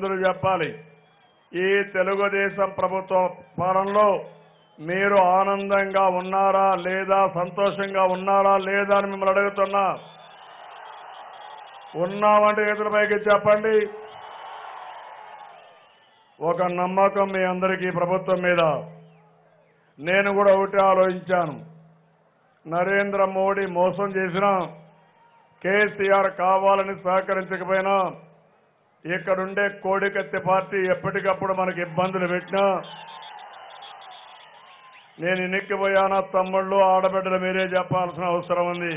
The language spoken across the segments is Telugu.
ఇబ్బందులు చెప్పాలి. ఈ తెలుగుదేశం ప్రభుత్వ పాలనలో మీరు ఆనందంగా ఉన్నారా లేదా, సంతోషంగా ఉన్నారా లేదా అని మిమ్మల్ని అడుగుతున్నా. ఉన్నామంటే చేతుల పైకి చెప్పండి. ఒక నమ్మకం మీ అందరికీ ప్రభుత్వం మీద. నేను కూడా ఒకటి ఆలోచించాను. నరేంద్ర మోడీ మోసం చేసినా, కేసీఆర్ కావాలని సహకరించకపోయినా, ఇక్కడుండే కోడికత్తి పార్టీ ఎప్పటికప్పుడు మనకి ఇబ్బందులు పెట్టినా, నేను ఇనిక్కిపోయానా తమ్ముళ్ళు ఆడబిడ్డలు మీరే చెప్పాల్సిన అవసరం ఉంది.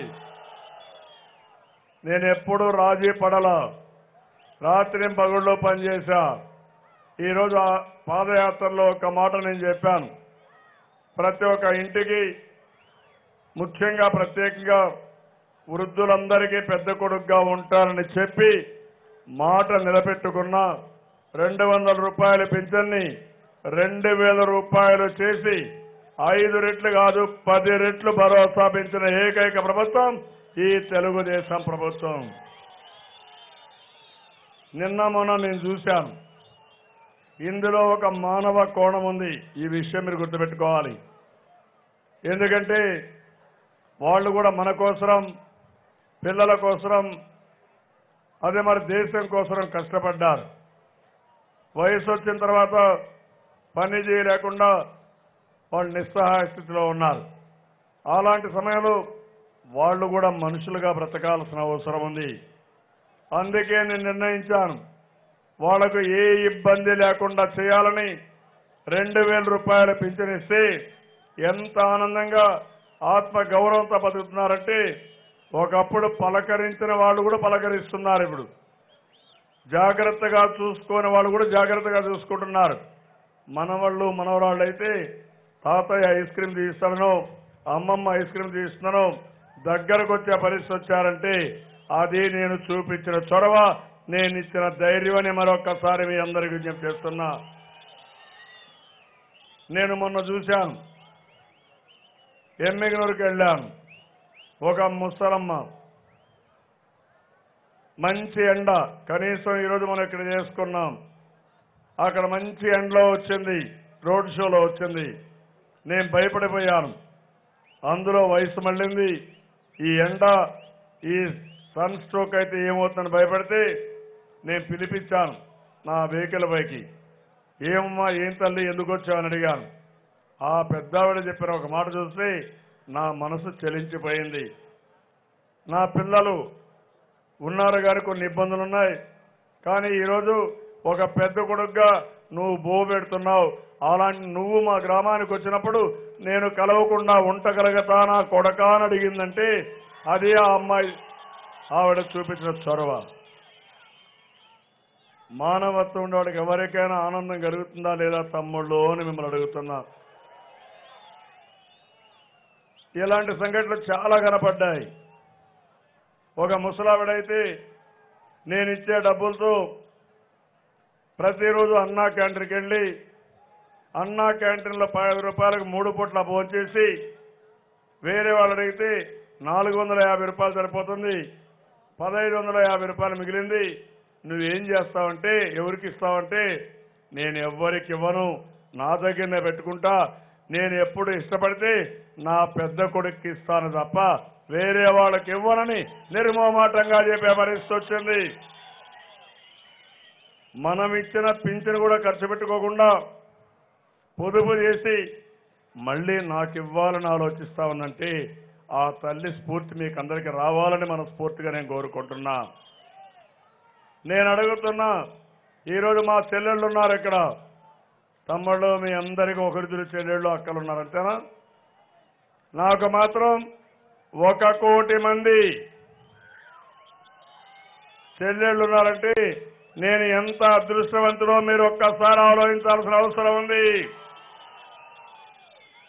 నేను ఎప్పుడూ రాజీ పడలా, రాత్రి పగుళ్ళలో పనిచేశా. ఈరోజు ఆ పాదయాత్రలో ఒక మాట నేను చెప్పాను. ప్రతి ఒక్క ఇంటికి, ముఖ్యంగా ప్రత్యేకంగా వృద్ధులందరికీ పెద్ద కొడుకుగా ఉంటారని చెప్పి మాట నిలబెట్టుకున్న 200 రూపాయల పింఛన్ని 2000 రూపాయలు చేసి 5 రెట్లు కాదు 10 రెట్లు భరోసా పెంచిన ఏకైక ప్రభుత్వం ఈ తెలుగుదేశం ప్రభుత్వం. నిన్న మొన్న నేను చూశాను. ఇందులో ఒక మానవ కోణం ఉంది. ఈ విషయం మీరు గుర్తుపెట్టుకోవాలి. ఎందుకంటే వాళ్ళు కూడా మన కోసరం, పిల్లల కోసరం, అదే మరి దేశం కోసరం కష్టపడ్డారు. వయసు వచ్చిన తర్వాత పని చేయలేకుండా వాళ్ళు నిస్సహాయ స్థితిలో ఉన్నారు. అలాంటి సమయంలో వాళ్ళు కూడా మనుషులుగా బ్రతకాల్సిన అవసరం ఉంది. అందుకే నేను నిర్ణయించాను, వాళ్లకు ఏ ఇబ్బంది లేకుండా చేయాలని 2000 రూపాయల పింఛన్ ఇస్తే ఎంత ఆనందంగా ఆత్మ గౌరవంతో బతుకుతున్నారంటే, ఒకప్పుడు పలకరించిన వాళ్ళు కూడా పలకరిస్తున్నారు. ఇప్పుడు జాగ్రత్తగా చూసుకునే వాళ్ళు కూడా జాగ్రత్తగా చూసుకుంటున్నారు. మనవాళ్ళు మనవరాళ్ళు అయితే తాతయ్య ఐస్ క్రీమ్ తీస్తానో, అమ్మమ్మ ఐస్ క్రీమ్ తీస్తున్నానో దగ్గరకు వచ్చే పరిస్థితి వచ్చారంటే అది నేను చూపించిన చొరవ, నేను ఇచ్చిన ధైర్యం అని మరొక్కసారి మీ అందరికీ విజ్ఞప్తి చేస్తున్నా. నేను మొన్న చూశాను, ఎమ్మిగనూరుకి వెళ్ళాను. ఒక ముసలమ్మ, మంచి ఎండ, కనీసం ఈరోజు మనం ఇక్కడ చేసుకున్నాం, అక్కడ మంచి ఎండలో వచ్చింది, రోడ్ షోలో వచ్చింది. నేను భయపడిపోయాను. అందులో వయసు మళ్ళింది. ఈ ఎండ, ఈ సన్ స్ట్రోక్ అయితే ఏమవుతుందని భయపడితే నేను పిలిపించాను నా వెహికల్ పైకి. ఏమమ్మా, ఏం తల్లి, ఎందుకు వచ్చావని అడిగాను. ఆ పెద్దావిడ చెప్పిన ఒక మాట చూస్తే నా మనసు చలించిపోయింది. నా పిల్లలు ఉన్నారు కానీ కొన్ని ఇబ్బందులు ఉన్నాయి, కానీ ఈరోజు ఒక పెద్ద కొడుకుగా నువ్వు బో పెడుతున్నావు. అలాంటి నువ్వు మా గ్రామానికి వచ్చినప్పుడు నేను కలవకుండా ఉండగలుగుతా నా కొడకా అని అడిగిందంటే అది ఆ అమ్మాయి, ఆవిడ చూపించిన చొరవ. మానవత్వం ఉండేవాడికి ఎవరికైనా ఆనందం కలుగుతుందా లేదా తమ్ముళ్ళు అని మిమ్మల్ని అడుగుతున్నా. ఇలాంటి సంఘటనలు చాలా కనపడ్డాయి. ఒక ముసలావిడైతే నేను ఇచ్చే డబ్బులతో ప్రతిరోజు అన్నా క్యాంటీన్కి వెళ్ళి అన్నా క్యాంటీన్లో 5 రూపాయలకు 3 పూట్ల భోంచేసి వేరే వాళ్ళు అడిగితే 450 రూపాయలు సరిపోతుంది, 1550 రూపాయలు మిగిలింది, నువ్వేం చేస్తావంటే, ఎవరికి ఇస్తావంటే, నేను ఎవ్వరికి ఇవ్వను, నా దగ్గరనే పెట్టుకుంటా, నేను ఎప్పుడు ఇష్టపడితే నా పెద్ద కొడుక్కి ఇస్తాను తప్ప వేరే వాళ్ళకి ఇవ్వనని నిర్మోమాటంగా చెప్పే పరిస్థితి వచ్చింది. మనం ఇచ్చిన పింఛను కూడా ఖర్చు పెట్టుకోకుండా పొదుపు చేసి మళ్ళీ నాకు ఇవ్వాలని ఆలోచిస్తా ఉందంటే ఆ తల్లి స్ఫూర్తి మీకు అందరికీ రావాలని మనస్ఫూర్తిగా నేను కోరుకుంటున్నా. నేను అడుగుతున్నా, ఈరోజు మా చెల్లెళ్ళు ఉన్నారు ఇక్కడ, తమ్ముళ్ళు మీ అందరికీ ఒకరిద్దరు చెల్లెళ్ళు అక్కలు ఉన్నారు అంతేనా? నాకు మాత్రం 1 కోటి మంది చెల్లెళ్ళు ఉన్నారంటే నేను ఎంత అదృష్టవంతుడో మీరు ఒక్కసారి ఆలోచించాల్సిన అవసరం ఉంది.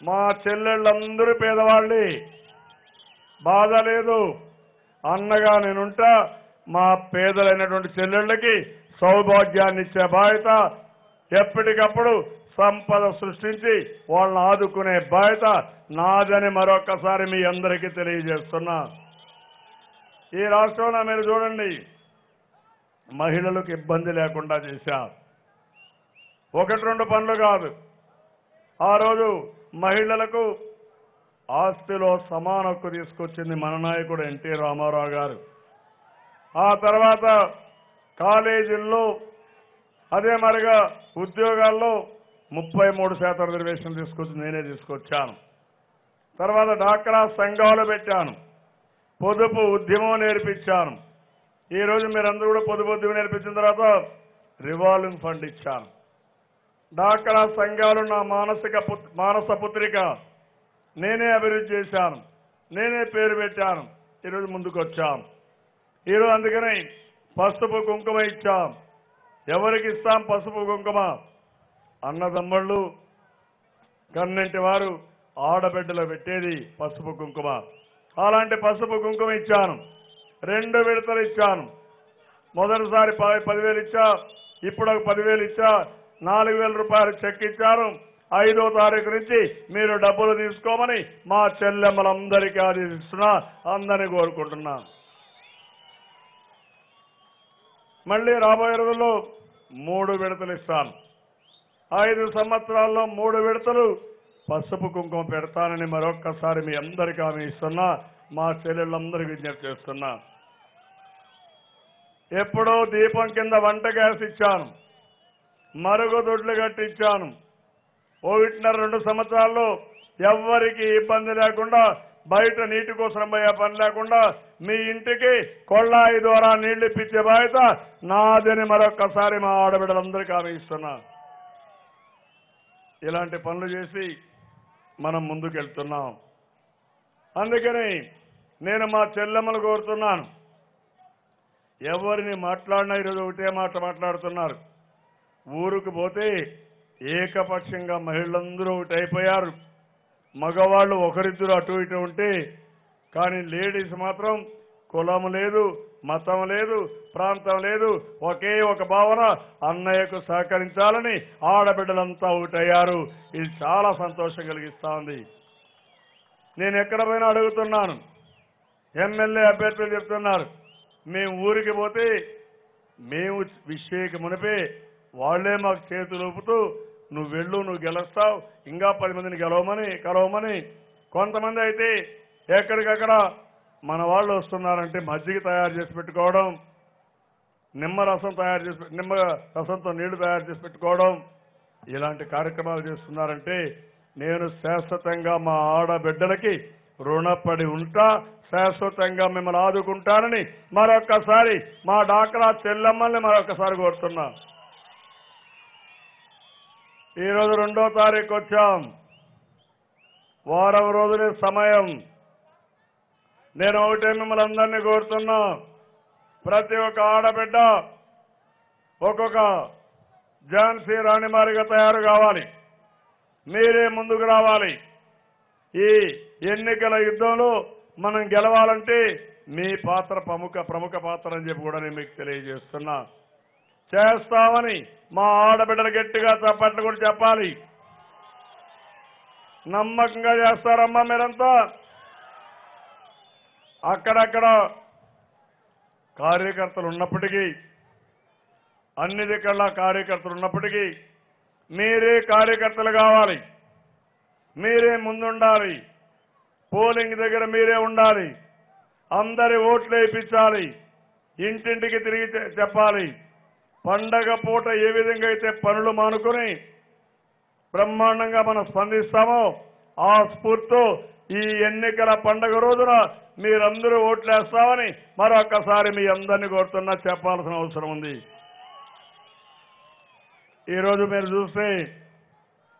మా చెల్లెళ్ళందరూ పేదవాళ్ళే, బాధ లేదు, అన్నగా నేనుంటా. మా పేదలైనటువంటి చెల్లెళ్ళకి సౌభాగ్యాన్ని ఇచ్చే బాధ్యత, ఎప్పటికప్పుడు సంపద సృష్టించి వాళ్ళని ఆదుకునే బాధ్యత నాదని మరొక్కసారి మీ అందరికీ తెలియజేస్తున్నా. ఈ రాష్ట్రంలో మీరు చూడండి, మహిళలకు ఇబ్బంది లేకుండా చేశాం. ఒకటి రెండు పనులు కాదు, ఆ రోజు మహిళలకు ఆస్తిలో సమాన హక్కు తీసుకొచ్చింది మన నాయకుడు ఎన్టీ రామారావు గారు. ఆ తర్వాత కాలేజీల్లో అదే మరిగా ఉద్యోగాల్లో 33% రిజర్వేషన్ నేనే తీసుకొచ్చాను. తర్వాత డాక్రా సంఘాలు పెట్టాను, పొదుపు ఉద్యమం నేర్పించాను. ఈరోజు మీరందరూ కూడా పొదుపు ఉద్యమం నేర్పించిన తర్వాత రివాల్వింగ్ ఫండ్ ఇచ్చాను. డాక్రా సంఘాలు నా మానస పుత్రిక, నేనే అభివృద్ధి చేశాను, నేనే పేరు పెట్టాను. ఈరోజు ముందుకు వచ్చాం. ఈరోజు అందుకని పసుపు కుంకుమ ఇచ్చాం. ఎవరికి ఇస్తాం పసుపు కుంకుమ? అన్నదమ్ముళ్ళు కన్నంటి వారు ఆడబిడ్డలో పెట్టేది పసుపు కుంకుమ. అలాంటి పసుపు కుంకుమ ఇచ్చాను. 2 విడతలు ఇచ్చాను. మొదటిసారి 10,000 ఇచ్చా, ఇప్పుడు ఒక 10,000 ఇచ్చా, 4,000 రూపాయలు చెక్ ఇచ్చాను. 5వ తారీఖు నుంచి మీరు డబ్బులు తీసుకోమని మా చెల్లెమ్మలందరికీ ఆదేశిస్తున్నా, అందరినీ కోరుకుంటున్నా. మళ్ళీ రాబోయే రోజుల్లో 3 విడతలు ఇస్తాను. 5 సంవత్సరాల్లో 3 విడతలు పసుపు కుంకుమ పెడతానని మరొక్కసారి మీ అందరికీ హామీ ఇస్తున్నా, మా చెల్లెళ్ళందరికీ విజ్ఞప్తి చేస్తున్నా. ఎప్పుడో దీపం కింద వంట గ్యాస్ ఇచ్చాను, మరుగుదొడ్లు కట్టించాను. 1.5-2 సంవత్సరాల్లో ఎవ్వరికి ఇబ్బంది లేకుండా, బయట నీటి కోసం పోయే పని లేకుండా మీ ఇంటికి కొళ్ళాయి ద్వారా నీళ్లు ఇప్పించే బాధ్యత నాదని మరొక్కసారి మా ఆడబిడ్డలందరికీ హామీ ఇస్తున్నా. ఇలాంటి పనులు చేసి మనం ముందుకెళ్తున్నాం. అందుకని నేను మా చెల్లెమ్మలు కోరుతున్నాను, ఎవరిని మాట్లాడినా ఈరోజు ఒకటే మాట మాట్లాడుతున్నారు. ఊరుకు పోతే ఏకపక్షంగా మహిళలందరూ ఒకటి అయిపోయారు. మగవాళ్ళు ఒకరిద్దరు అటు ఇటు ఉంటే, కానీ లేడీస్ మాత్రం కులం లేదు, మతం లేదు, ప్రాంతం లేదు, ఒకే ఒక భావన, అన్నయ్యకు సహకరించాలని ఆడబిడ్డలంతా ఒకటయ్యారు. ఇది చాలా సంతోషం కలిగిస్తా ఉంది. నేను ఎక్కడ పోయినా అడుగుతున్నాను, ఎమ్మెల్యే అభ్యర్థులు చెప్తున్నారు, మేము ఊరికి పోతే మేము విషయకి మునిపే వాళ్లే మాకు చేతులు ఊపుతూ నువ్వు వెళ్ళు, నువ్వు గెలుస్తావు, ఇంకా 10 మందిని కలవమని. కొంతమంది అయితే ఎక్కడికక్కడ మన వాళ్ళు వస్తున్నారంటే మజ్జిగ తయారు చేసి పెట్టుకోవడం, నిమ్మ రసంతో నీళ్లు తయారు చేసి పెట్టుకోవడం, ఇలాంటి కార్యక్రమాలు చేస్తున్నారంటే నేను శాశ్వతంగా మా ఆడబిడ్డలకి రుణపడి ఉంటా, శాశ్వతంగా మిమ్మల్ని ఆదుకుంటానని మరొక్కసారి మా డాక్రా చెల్లెమ్మల్ని మరొకసారి కోరుతున్నా. ఈరోజు 2వ తారీఖు వచ్చాం, వారం రోజులే సమయం. నేను ఒకటే మిమ్మల్ని అందరినీ కోరుతున్నా, ప్రతి ఒక్క ఆడబిడ్డ ఒక్కొక్క ఝాన్సీ రాణి మారిగా తయారు కావాలి. మీరే ముందుకు రావాలి. ఈ ఎన్నికల యుద్ధంలో మనం గెలవాలంటే మీ పాత్ర ప్రముఖ పాత్ర అని చెప్పి కూడా నేను మీకు తెలియజేస్తున్నా. చేస్తామని మా ఆడబిడ్డలు గట్టిగా చప్పట్లు కూడా చెప్పాలి. నమ్మకంగా చేస్తారమ్మా మీరంతా. అక్కడక్కడ కార్యకర్తలు ఉన్నప్పటికీ, అన్ని దిక్కల కార్యకర్తలు ఉన్నప్పటికీ మీరే కార్యకర్తలు కావాలి. మీరే ముందుండాలి. పోలింగ్ దగ్గర మీరే ఉండాలి. అందరి ఓట్లు వేయించాలి. ఇంటింటికి తిరిగి చెప్పాలి. పండగ పూట ఏ విధంగా అయితే పనులు మానుకొని బ్రహ్మాండంగా మనం స్పందిస్తామో ఆ స్ఫూర్తితో ఈ ఎన్నికల పండగ రోజున మీరందరూ ఓట్లేస్తామని మరొక్కసారి మీ అందరినీ కోరుతున్నా, చెప్పాల్సిన అవసరం ఉంది. ఈరోజు మీరు చూస్తే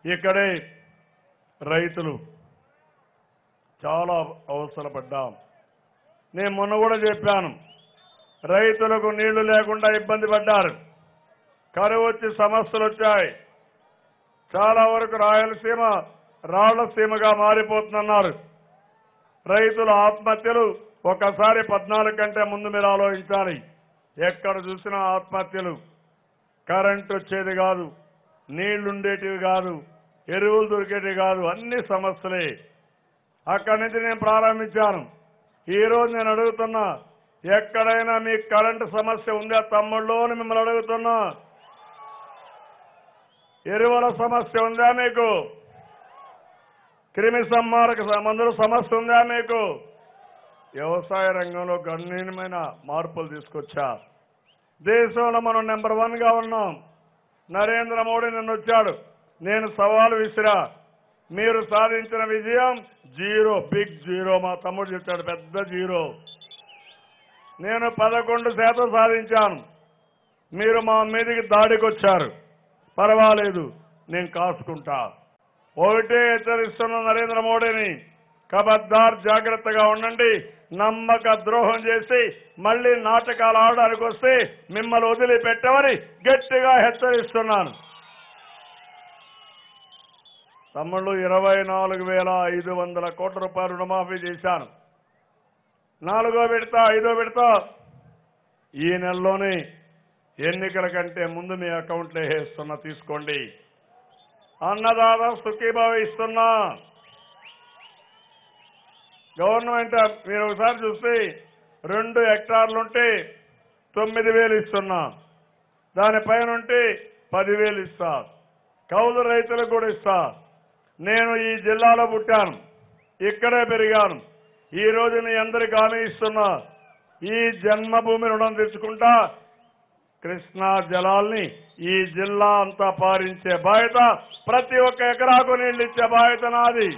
ఇక్కడే రైతులు చాలా అవసరపడ్డాం. నేను మొన్న కూడా చెప్పాను, రైతులకు నీళ్లు లేకుండా ఇబ్బంది పడ్డారు. కరువు వచ్చి సమస్యలు వచ్చాయి. చాలా వరకు రాయలసీమ రాళ్లసీమగా మారిపోతుందన్నారు. రైతుల ఆత్మహత్యలు ఒకసారి 14 కంటే ముందు మీరు ఆలోచించాలి. ఎక్కడ చూసినా ఆత్మహత్యలు. కరెంటు వచ్చేది కాదు, నీళ్లుండేటివి కాదు, ఎరువులు దొరికేటివి కాదు, అన్ని సమస్యలే. అక్కడి నుంచి నేను ప్రారంభించాను. ఈరోజు నేను అడుగుతున్నా, ఎక్కడైనా మీ కరెంటు సమస్య ఉందా తమ్ముళ్ళు అని మిమ్మల్ని అడుగుతున్నా. ఎరువుల సమస్య ఉందా మీకు? క్రిమి సంహారక మందుల సమస్య ఉందా మీకు? వ్యవసాయ రంగంలో గణనీయమైన మార్పులు తీసుకొచ్చా. దేశంలో మనం నెంబర్ 1గా ఉన్నాం. నరేంద్ర మోడీ నిన్న వచ్చాడు, నేను సవాలు విసిరా, మీరు సాధించిన విజయం 0, బిగ్ 0. మా తమ్ముడు చెప్పాడు, పెద్ద 0. నేను 11% సాధించాను, మీరు మా మీదకి దాడికి వచ్చారు, పర్వాలేదు నేను కాసుకుంటా. ఒకటే హెచ్చరిస్తున్న నరేంద్ర మోడీని, ఖబర్దార్ జాగ్రత్తగా ఉండండి. నమ్మక ద్రోహం చేసి మళ్ళీ నాటకాలు ఆడడానికి వస్తే మిమ్మల్ని వదిలిపెట్టమని గట్టిగా హెచ్చరిస్తున్నాను. తమ్ముళ్ళు 24,500 కోట్ల రూపాయలు రుణమాఫీ చేశాను. 4వ విడత 5వ విడత ఈ నెలలోనే ఎన్నికల కంటే ముందు మీ అకౌంట్లో వేస్తున్నా, తీసుకోండి. అన్నదాత సుఖీభావ ఇస్తున్నా. గవర్నమెంట్ మీరు ఒకసారి చూస్తే 2 హెక్టార్లుంటే 9,000 ఇస్తున్నా, దానిపైన ఉంటే 10,000 ఇస్తా. కౌలు రైతులకు కూడా ఇస్తా. నేను ఈ జిల్లాలో పుట్టాను, ఇక్కడే పెరిగాను. ఈ రోజు మీ అందరికి హామీ ఇస్తున్నా, ఈ జన్మభూమి రుణం తెచ్చుకుంటా. కృష్ణా జలాల్ని ఈ జిల్లా అంతా పారించే బాధ్యత, ప్రతి ఒక్క ఎకరాకు నీళ్లు ఇచ్చే బాధ్యత నాది.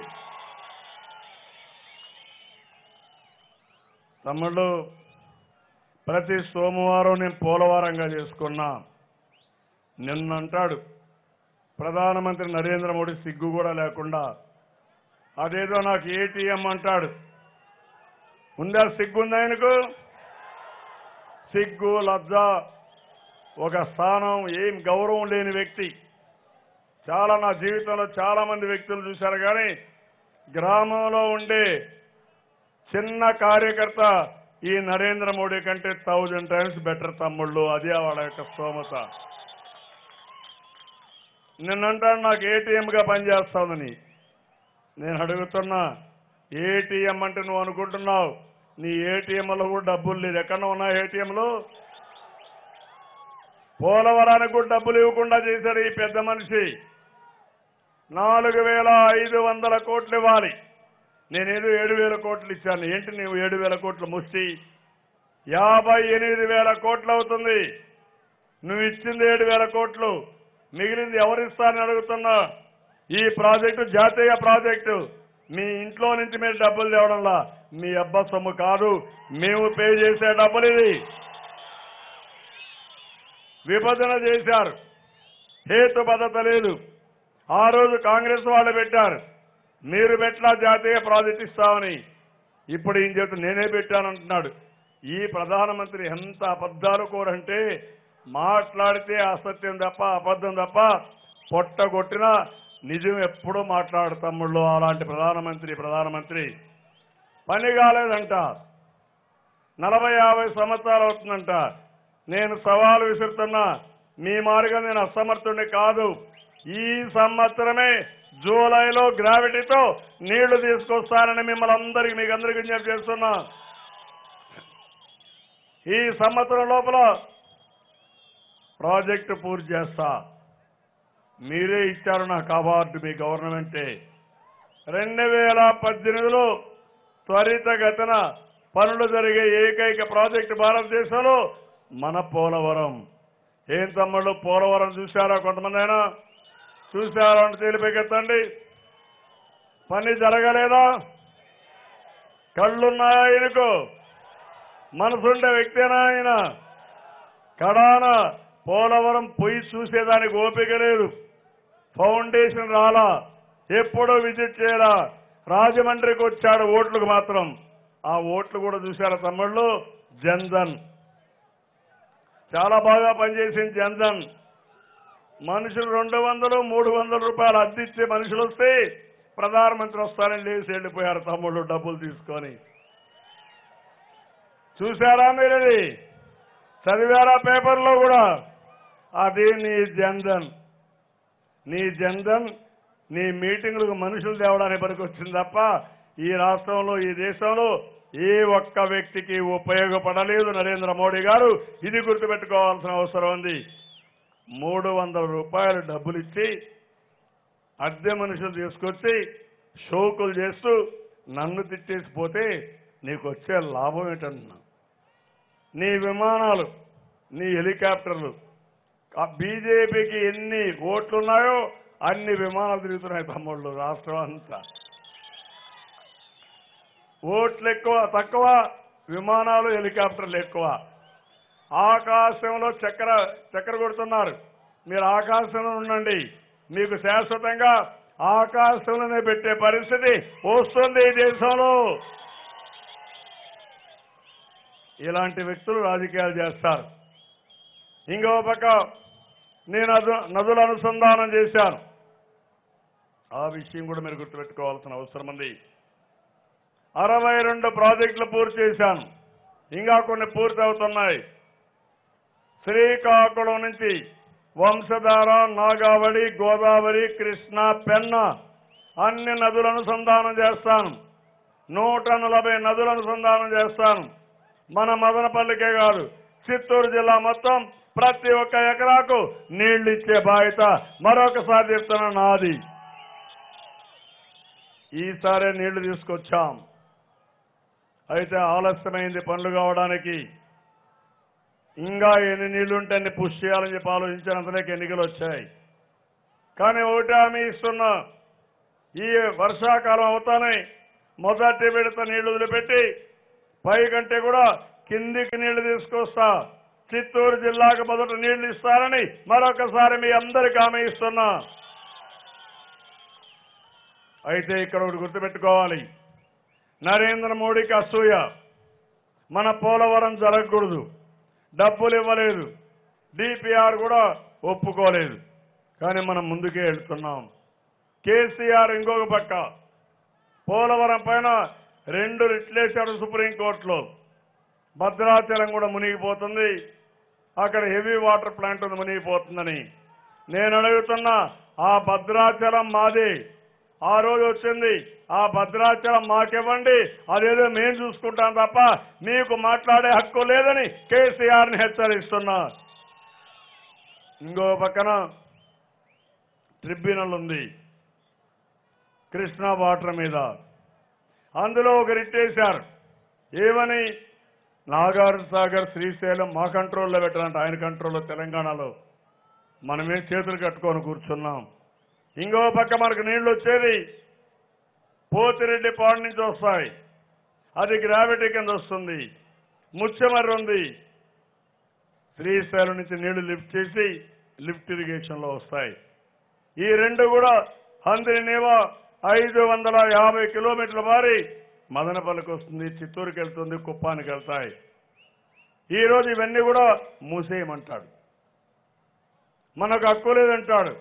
తమ్ముళ్ళు, ప్రతి సోమవారం నేను పోలవరంగా చేసుకున్నా. నిన్నంటాడు ప్రధానమంత్రి నరేంద్ర మోడీ సిగ్గు కూడా లేకుండా, అదేదో నాకు ఏటీఎం అంటాడు. ఉందా సిగ్గుందా ఆయనకు? సిగ్గు లజ్జ, ఒక స్థానం, ఏం గౌరవం లేని వ్యక్తి. నా జీవితంలో చాలా మంది వ్యక్తులు చూశారు, కానీ గ్రామంలో ఉండే చిన్న కార్యకర్త ఈ నరేంద్ర మోడీ కంటే 1000 టైమ్స్ బెటర్ తమ్ముళ్ళు. అదే వాళ్ళ యొక్క స్తోమత. నిన్నంటాడు నాకు ఏటీఎంగా పనిచేస్తానని. నేను అడుగుతున్నా, ఏటీఎం అంటే నువ్వు అనుకుంటున్నావు, నీ ఏటీఎంలో కూడా డబ్బులు లేదు. ఎక్కడ ఉన్నా ఏటీఎంలు? పోలవరానికి కూడా డబ్బులు ఇవ్వకుండా చేశారు ఈ పెద్ద మనిషి. 4,500 కోట్లు ఇవ్వాలి. నేనేదో 7,000 కోట్లు ఇచ్చాను. ఏంటి నువ్వు 7,000 కోట్లు ముష్టి? 58,000 కోట్లు అవుతుంది. నువ్వు ఇచ్చింది 7,000 కోట్లు, మిగిలింది ఎవరిస్తారని అడుగుతున్నా. ఈ ప్రాజెక్టు జాతీయ ప్రాజెక్టు. మీ ఇంట్లో నుంచి మీరు డబ్బులు తేవడంలా, మీ అబ్బ సొమ్ము కాదు, మేము పే చేసే డబ్బులు ఇది. విభజన చేశారు, హేతుబద్ధత లేదు. ఆ రోజు కాంగ్రెస్ వాళ్ళు పెట్టారు, మీరు పెట్టలా జాతీయ ప్రాజెక్టు ఇస్తామని. ఇప్పుడు ఏం చేత నేనే పెట్టానంటున్నాడు. ఈ ప్రధానమంత్రి ఎంత అబద్ధాలు కోరంటే, మాట్లాడితే అసత్యం తప్ప అబద్ధం తప్ప పొట్టగొట్టినా నిజం ఎప్పుడూ మాట్లాడు తమ్ముళ్ళు. అలాంటి ప్రధానమంత్రి పని కాలేదంట, 40-50 సంవత్సరాలు అవుతుందంట. నేను సవాలు విసురుతున్నా, మీ మారిగా నేను అసమర్థుడిని కాదు. ఈ సంవత్సరమే జూలైలో గ్రావిటీతో నీళ్లు తీసుకొస్తానని మీకు అందరికీ విజ్ఞప్తి చేస్తున్నా. ఈ సంవత్సరం లోపల ప్రాజెక్టు పూర్తి చేస్తా. మీరే ఇచ్చారు నాకు అవార్డు, మీ గవర్నమెంటే. 2018లో త్వరితగతిన పనులు జరిగే ఏకైక ప్రాజెక్టు భారతదేశంలో మన పోలవరం. ఏం తమ్ముళ్ళు, పోలవరం చూశారా? కొంతమంది అయినా చూశారా అంటే తెలిపెత్తండి. పని జరగలేదా? కళ్ళున్నాయా ఆయనకు? మనసుండే వ్యక్తేనా ఆయన? కడాన పోలవరం పోయి చూసేదానికి ఓపిక లేదు. ఫౌండేషన్ రాలా, ఎప్పుడో విజిట్ చేయరా. రాజమండ్రికి వచ్చాడు ఓట్లకు మాత్రం. ఆ ఓట్లు కూడా చూశారా తమ్ముళ్ళు? జన్ధన్ చాలా బాగా పనిచేసింది. జన్ధన్ మనుషులు 200-300 రూపాయలు అద్దిచ్చే మనుషులు వస్తే ప్రధానమంత్రి వస్తారని లేచి వెళ్ళిపోయారు తమ్ముళ్ళు డబ్బులు తీసుకొని. చూశారా మీరది? చదివారా పేపర్లో కూడా? అది నీ జన్ధన్. నీ మీటింగులకు మనుషులు తేవడానికి పనికి వచ్చింది తప్ప ఈ రాష్ట్రంలో, ఈ దేశంలో ఏ ఒక్క వ్యక్తికి ఉపయోగపడలేదు నరేంద్ర మోడీ గారు. ఇది గుర్తుపెట్టుకోవాల్సిన అవసరం ఉంది. 300 రూపాయలు డబ్బులు ఇచ్చి అద్దె మనుషులు తీసుకొచ్చి షోకులు చేస్తూ నన్ను తిట్టేసిపోతే నీకు వచ్చే లాభం ఏంటన్నా? నీ విమానాలు, నీ హెలికాప్టర్లు, బీజేపీకి ఎన్ని ఓట్లున్నాయో అన్ని విమానాలు తిరుగుతున్నాయి తమ్ముళ్ళు రాష్ట్రం అంతా. ఓట్లు ఎక్కువ తక్కువ, విమానాలు హెలికాప్టర్లు ఎక్కువ. ఆకాశంలో చక్కెర కొడుతున్నారు. మీరు ఆకాశంలో ఉండండి, మీకు శాశ్వతంగా ఆకాశంలోనే పెట్టే పరిస్థితి వస్తుంది ఈ దేశంలో. ఇలాంటి వ్యక్తులు రాజకీయాలు చేస్తారు. ఇంకో పక్క నేను నదుల అనుసంధానం చేశాను. ఆ విషయం కూడా మీరు గుర్తుపెట్టుకోవాల్సిన అవసరం ఉంది. 62 ప్రాజెక్టులు పూర్తి చేశాను. ఇంకా కొన్ని పూర్తి అవుతున్నాయి. శ్రీకాకుళం నుంచి వంశధార, నాగావళి, గోదావరి, కృష్ణ, పెన్న అన్ని నదుల అనుసంధానం చేస్తాను. 140 నదుల అనుసంధానం చేస్తాను. మన మదనపల్లికే కాదు, చిత్తూరు జిల్లా మొత్తం ప్రతి ఒక్క ఎకరాకు నీళ్లు ఇచ్చే బాధ్యత మరొకసారి చెప్తున్నా నాది. ఈసారి నీళ్లు తీసుకొచ్చాం. అయితే ఆలస్యమైంది పనులు కావడానికి. ఇంకా ఎన్ని నీళ్లుంటే అన్ని పుష్ చేయాలని చెప్పి ఆలోచించినంతలోకి ఎన్నికలు వచ్చాయి. కానీ ఒకటి హామీ ఇస్తున్నా, ఈ వర్షాకాలం అవుతానే మొదటి విడత నీళ్లు వదిలిపెట్టి పైకంటే కూడా కిందికి నీళ్లు తీసుకొస్తా. చిత్తూరు జిల్లాకు మొదట నీళ్లు ఇస్తారని మరొకసారి మీ అందరికీ హామీ ఇస్తున్నా. అయితే ఇక్కడ ఒకటి గుర్తుపెట్టుకోవాలి, నరేంద్ర మోడీకి అసూయ. మన పోలవరం జరగకూడదు, డబ్బులు ఇవ్వలేదు, డిపిఆర్ కూడా ఒప్పుకోలేదు. కానీ మనం ముందుకే వెళ్తున్నాం. కేసీఆర్ ఇంకొక పక్క పోలవరం పైన 2 రిట్లేశాడు సుప్రీంకోర్టులో. భద్రాచలం కూడా మునిగిపోతుంది, అక్కడ హెవీ వాటర్ ప్లాంట్ ఉంది మునిగిపోతుందని. నేను అడుగుతున్నా, ఆ భద్రాచలం మాది. ఆ రోజు వచ్చింది, ఆ భద్రాచలం మాకివ్వండి, అదేదో మేము చూసుకుంటాం తప్ప మీకు మాట్లాడే హక్కు లేదని కేసీఆర్ని హెచ్చరిస్తున్నా. ఇంకో పక్కన ట్రిబ్యునల్ ఉంది కృష్ణా వాటర్ మీద. అందులో ఒక రిట్టేశారు. ఏమని? నాగార్జున సాగర్, శ్రీశైలం మా కంట్రోల్లో పెట్టాలంటే ఆయన కంట్రోల్లో తెలంగాణలో. మనమే చేతులు కట్టుకొని కూర్చున్నాం. ఇంకో పక్క మనకు నీళ్లు వచ్చేది పోతిరెడ్డి పాడు నుంచి వస్తాయి, అది గ్రావిటీ కింద వస్తుంది. ముచ్చెమర్రి ఉంది, శ్రీశైలం నుంచి నీళ్లు లిఫ్ట్ చేసి లిఫ్ట్ ఇరిగేషన్లో వస్తాయి. ఈ 2 కూడా హంద్రినేవా 550 కిలోమీటర్ల మారి మదనపల్లికి వస్తుంది, చిత్తూరుకి వెళ్తుంది, కుప్పానికి వెళ్తాయి. ఈరోజు ఇవన్నీ కూడా మూసేయమంటాడు, మనకు హక్కు లేదంటాడు.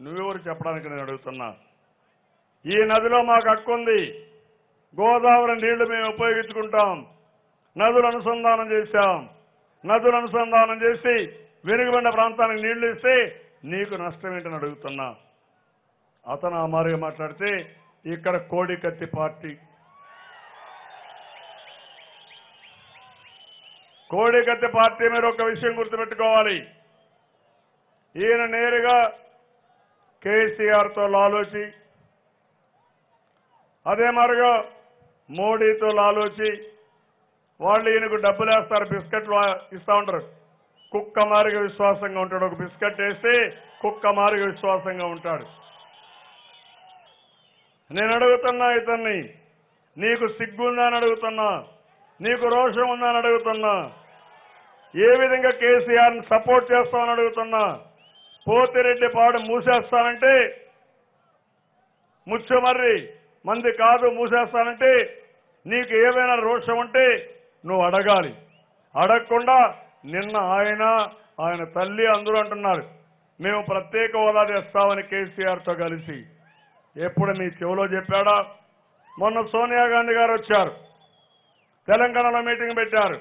నువ్వెవరు చెప్పడానికి నేను అడుగుతున్నా. ఈ నదిలో మాకు హక్కు ఉంది, గోదావరి నీళ్లు మేము ఉపయోగించుకుంటాం. నదులు అనుసంధానం చేశాం. నదులు అనుసంధానం చేసి వెనుకబడిన ప్రాంతానికి నీళ్లు ఇస్తే నీకు నష్టం ఏంటని అడుగుతున్నా. అతను ఆ మారిగా మాట్లాడితే ఇక్కడ కోడికత్తి పార్టీ, కోడికత్తి పార్టీ మీరు ఒక విషయం గుర్తుపెట్టుకోవాలి. ఈయన నేరుగా కేసీఆర్తో లాలోచి, అదే మారుగా మోడీతో లాలోచి, వాళ్ళు ఈయనకు డబ్బులు వేస్తారు, బిస్కెట్లు ఇస్తా ఉంటారు. కుక్క మారిగా విశ్వాసంగా ఉంటాడు. ఒక బిస్కెట్ వేస్తే కుక్క మారిగా విశ్వాసంగా ఉంటాడు. నేను అడుగుతున్నా ఇతన్ని, నీకు సిగ్గుందా అని అడుగుతున్నా, నీకు రోషం ఉందా అని అడుగుతున్నా, ఏ విధంగా కేసీఆర్ని సపోర్ట్ చేస్తామని అడుగుతున్నా. పోతిరెడ్డి పాడు మూసేస్తానంటే, ముచ్చెమర్రి మంది కాదు మూసేస్తానంటే, నీకు ఏమైనా రోషం ఉంటే నువ్వు అడగాలి. అడగకుండా నిన్న ఆయన తల్లి అందరూ అంటున్నారు మేము ప్రత్యేక హోదా తెస్తామని కేసీఆర్తో కలిసి. ఎప్పుడు మీ చెవిలో చెప్పాడా? మొన్న సోనియా గాంధీ గారు వచ్చారు, తెలంగాణలో మీటింగ్ పెట్టారు.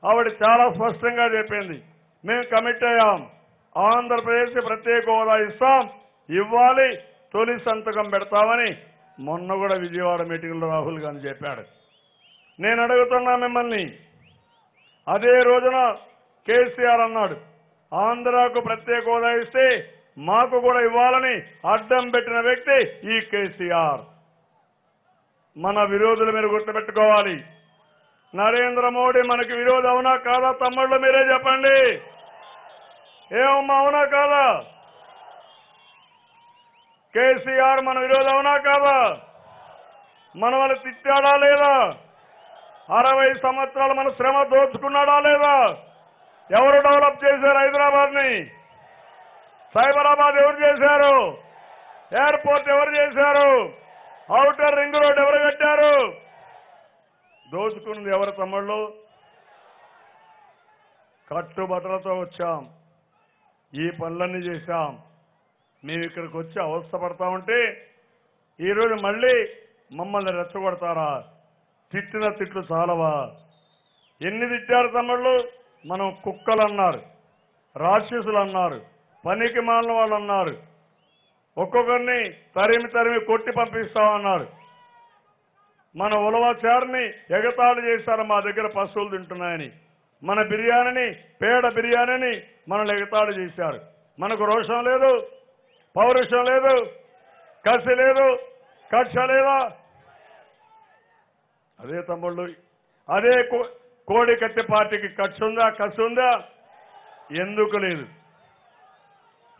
ఆవిడ చాలా స్పష్టంగా చెప్పింది, మేము కమిట్ అయ్యాం, ఆంధ్రప్రదేశ్ ప్రత్యేక హోదా ఇస్తాం, ఇవ్వాలి, తొలి సంతకం పెడతామని మొన్న కూడా విజయవాడ మీటింగ్లో రాహుల్ గాంధీ చెప్పాడు. నేను అడుగుతున్నా మిమ్మల్ని, అదే రోజున కేసీఆర్ అన్నాడు ఆంధ్రాకు ప్రత్యేక హోదా ఇస్తే మాకు కూడా ఇవ్వాలని అడ్డం పెట్టిన వ్యక్తి ఈ కేసీఆర్. మన విరోధులు మీరు గుర్తుపెట్టుకోవాలి. నరేంద్ర మోడీ మనకి విరోధి అవునా కాదా? తమ్ముళ్ళు మీరే చెప్పండి. ఏమమ్మా అవునా కాదా? కేసీఆర్ మన విరోధి అవునా కాదా? మన వాళ్ళు తిట్టాడా లేదా? 60 సంవత్సరాలు మన శ్రమ దోచుకున్నాడా లేదా? ఎవరు డెవలప్ చేశారు హైదరాబాద్ ని? సైబరాబాద్ ఎవరు చేశారు? ఎయిర్పోర్ట్ ఎవరు చేశారు? ఔటర్ రింగ్ రోడ్ ఎవరు కట్టారు? దోచుకున్నది ఎవరు తమ్ముళ్ళు? కట్టుబట్టలతో వచ్చాం, ఈ పనులన్నీ చేశాం. మేము ఇక్కడికి వచ్చి అవస్థపడతా ఉంటే ఈరోజు మళ్ళీ మమ్మల్ని రెచ్చగొడతారా? తిట్టిన తిట్లు చాలవా? ఎన్ని తిట్టారు తమ్ముళ్ళు? మనం కుక్కలు అన్నారు, రాక్షసులు అన్నారు, పనికి మాలిన వాళ్ళు అన్నారు, ఒక్కొక్కరిని తరిమి తరిమి కొట్టి పంపిస్తామన్నారు. మన ఉలవచారుని ఎగతాళి చేశారు, మా దగ్గర పశువులు తింటున్నాయని. మన బిర్యానీని, పేడ బిర్యానీని మనల్ని ఎగతాళి చేశారు. మనకు రోషం లేదు, పౌరుషం లేదు, కసి లేదు, కక్ష లేదా? అదే తమ్ముళ్ళు, అదే కోడి కట్టె పార్టీకి కక్ష ఉందా, కసి ఉందా? ఎందుకు లేదు?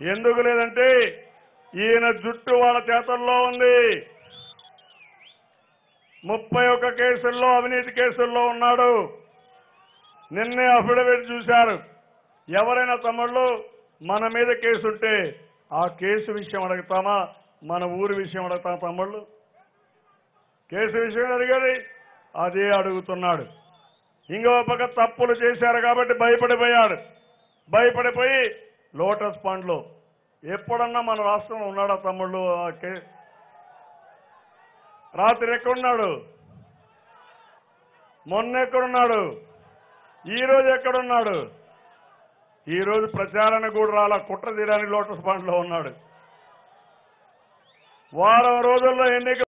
ఎందుకు లేదంటే ఈయన జుట్టు వాళ్ళ చేతల్లో ఉంది. 31 కేసుల్లో, అవినీతి కేసుల్లో ఉన్నాడు. నిన్నే అఫిడవిట్ చూశారు. ఎవరైనా తమ్ముళ్ళు మన మీద కేసు ఉంటే ఆ కేసు విషయం అడుగుతామా? మన ఊరి విషయం అడుగుతామా తమ్ముళ్ళు? కేసు విషయం అడిగేది అదే అడుగుతున్నాడు. ఇంకో పక్క తప్పులు చేశారు కాబట్టి భయపడిపోయాడు. భయపడిపోయి లోటస్ పండ్లు ఎప్పుడన్నా మన రాష్ట్రంలో ఉన్నాడా తమ్ముళ్ళు? రాత్రి ఎక్కడున్నాడు? మొన్న ఎక్కడున్నాడు? ఈరోజు ఎక్కడున్నాడు? ఈరోజు ప్రచారాన్ని కూడా రాలా, కుట్ర తీరానికి లోటస్ పండ్లో ఉన్నాడు. వారం రోజుల్లో ఎన్నిక